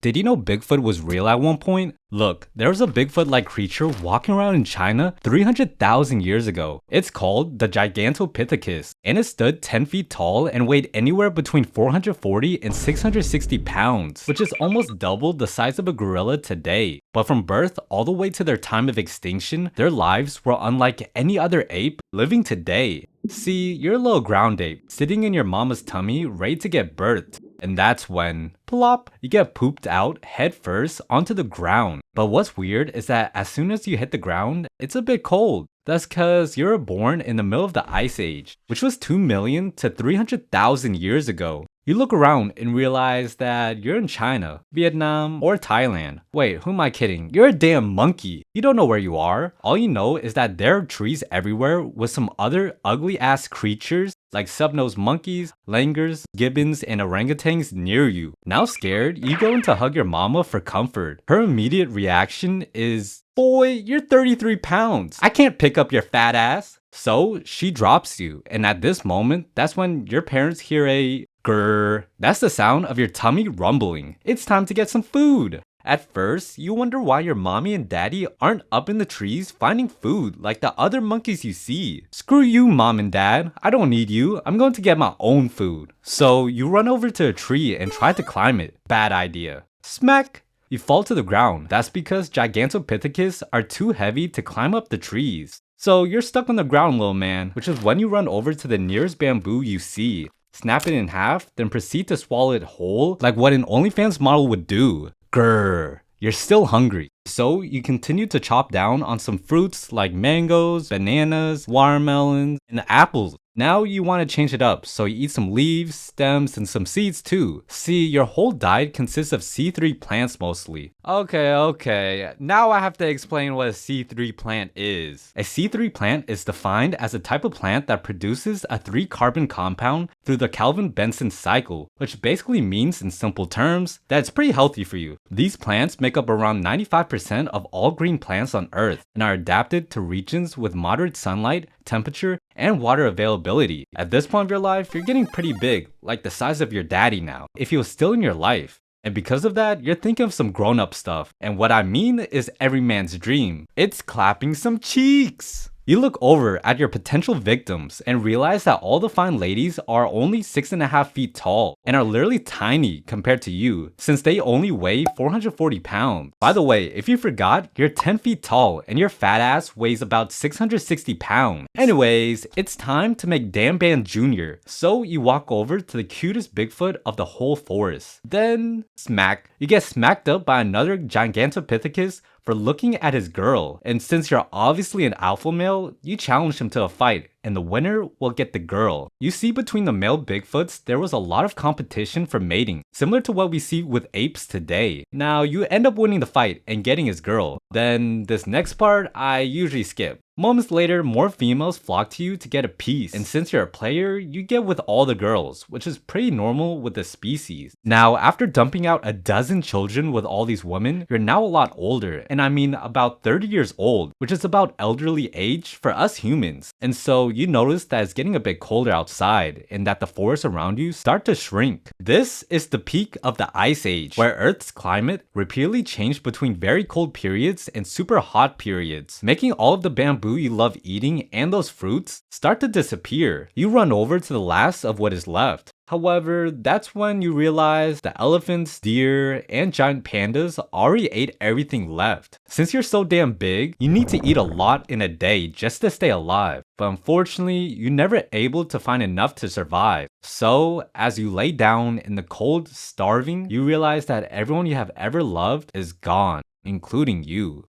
Did you know Bigfoot was real at one point? Look, there was a Bigfoot-like creature walking around in China 300,000 years ago. It's called the Gigantopithecus, and it stood 10 feet tall and weighed anywhere between 440 and 660 pounds, which is almost double the size of a gorilla today. But from birth all the way to their time of extinction, their lives were unlike any other ape living today. See, you're a little ground ape, sitting in your mama's tummy, ready to get birthed. And that's when, plop, you get pooped out head first onto the ground. But what's weird is that as soon as you hit the ground, it's a bit cold. That's cause you were born in the middle of the Ice Age, which was 2 million to 300,000 years ago. You look around and realize that you're in China, Vietnam, or Thailand. Wait, who am I kidding? You're a damn monkey. You don't know where you are. All you know is that there are trees everywhere with some other ugly ass creatures like sub-nosed monkeys, langurs, gibbons, and orangutans near you. Now scared, you go in to hug your mama for comfort. Her immediate reaction is, "Boy, you're 33 pounds. I can't pick up your fat ass." So she drops you, and at this moment, that's when your parents hear a grrr. That's the sound of your tummy rumbling. It's time to get some food. At first, you wonder why your mommy and daddy aren't up in the trees finding food like the other monkeys you see. Screw you, mom and dad. I don't need you. I'm going to get my own food. So you run over to a tree and try to climb it. Bad idea. Smack! You fall to the ground. That's because Gigantopithecus are too heavy to climb up the trees. So you're stuck on the ground, little man, which is when you run over to the nearest bamboo you see. Snap it in half, then proceed to swallow it whole like what an OnlyFans model would do. Grrr, you're still hungry. So you continue to chop down on some fruits like mangoes, bananas, watermelons, and apples. Now you want to change it up, so you eat some leaves, stems, and some seeds too. See, your whole diet consists of C3 plants mostly. Okay, now I have to explain what a C3 plant is. A C3 plant is defined as a type of plant that produces a 3-carbon compound through the Calvin-Benson cycle, which basically means in simple terms that it's pretty healthy for you. These plants make up around 95% of all green plants on Earth and are adapted to regions with moderate sunlight, temperature, and water availability. At this point of your life, you're getting pretty big, like the size of your daddy now, if he was still in your life. And because of that, you're thinking of some grown-up stuff. And what I mean is every man's dream. It's clapping some cheeks! You look over at your potential victims and realize that all the fine ladies are only 6.5 feet tall and are literally tiny compared to you, since they only weigh 440 pounds. By the way, if you forgot, you're 10 feet tall and your fat ass weighs about 660 pounds. Anyways, it's time to make Dan Ban Jr. So you walk over to the cutest Bigfoot of the whole forest. Then, smack. You get smacked up by another Gigantopithecus for looking at his girl, and since you're obviously an alpha male, you challenge him to a fight, and the winner will get the girl. You see, between the male Bigfoots, there was a lot of competition for mating, similar to what we see with apes today. Now, you end up winning the fight and getting his girl. Then, this next part, I usually skip. Moments later, more females flock to you to get a piece, and since you're a player, you get with all the girls, which is pretty normal with the species. Now, after dumping out a dozen children with all these women, you're now a lot older, and I mean about 30 years old, which is about elderly age for us humans. And so you notice that it's getting a bit colder outside, and that the forests around you start to shrink. This is the peak of the Ice Age, where Earth's climate repeatedly changed between very cold periods and super hot periods, making all of the bamboo you love eating and those fruits start to disappear. You run over to the last of what is left. However, that's when you realize the elephants, deer, and giant pandas already ate everything left. Since you're so damn big, you need to eat a lot in a day just to stay alive. But unfortunately, you're never able to find enough to survive. So, as you lay down in the cold, starving, you realize that everyone you have ever loved is gone, including you.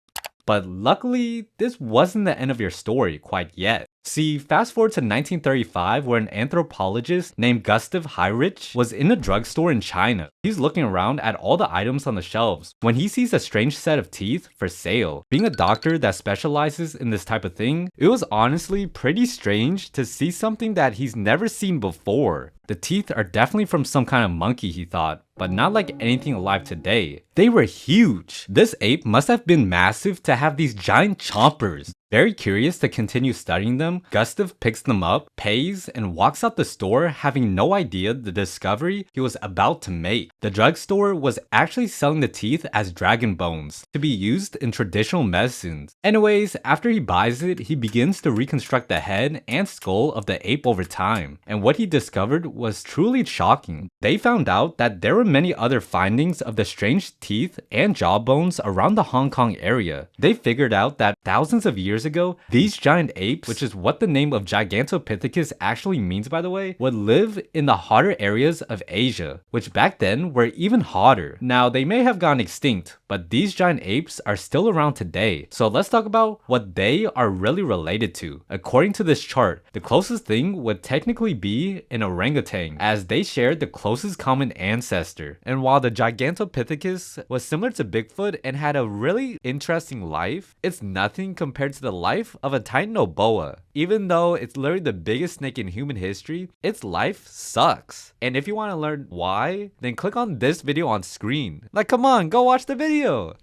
But luckily, this wasn't the end of your story quite yet. See, fast forward to 1935 where an anthropologist named Gustav Heinrich was in a drugstore in China. He's looking around at all the items on the shelves when he sees a strange set of teeth for sale. Being a doctor that specializes in this type of thing, it was honestly pretty strange to see something that he's never seen before. The teeth are definitely from some kind of monkey, he thought, but not like anything alive today. They were huge. This ape must have been massive to have these giant chompers. Very curious to continue studying them, Gustav picks them up, pays, and walks out the store having no idea the discovery he was about to make. The drugstore was actually selling the teeth as dragon bones to be used in traditional medicines. Anyways, after he buys it, he begins to reconstruct the head and skull of the ape over time. And what he discovered was truly shocking. They found out that there were many other findings of the strange teeth and jaw bones around the Hong Kong area. They figured out that thousands of years ago, these giant apes, which is what the name of Gigantopithecus actually means by the way, would live in the hotter areas of Asia, which back then were even hotter. Now, they may have gone extinct, but these giant apes are still around today. So let's talk about what they are really related to. According to this chart, the closest thing would technically be an orangutan, as they shared the closest common ancestor. And while the Gigantopithecus was similar to Bigfoot and had a really interesting life, it's nothing compared to the life of a titanoboa. Even though it's literally the biggest snake in human history, its life sucks. And if you want to learn why, then click on this video on screen. Like, come on, go watch the video.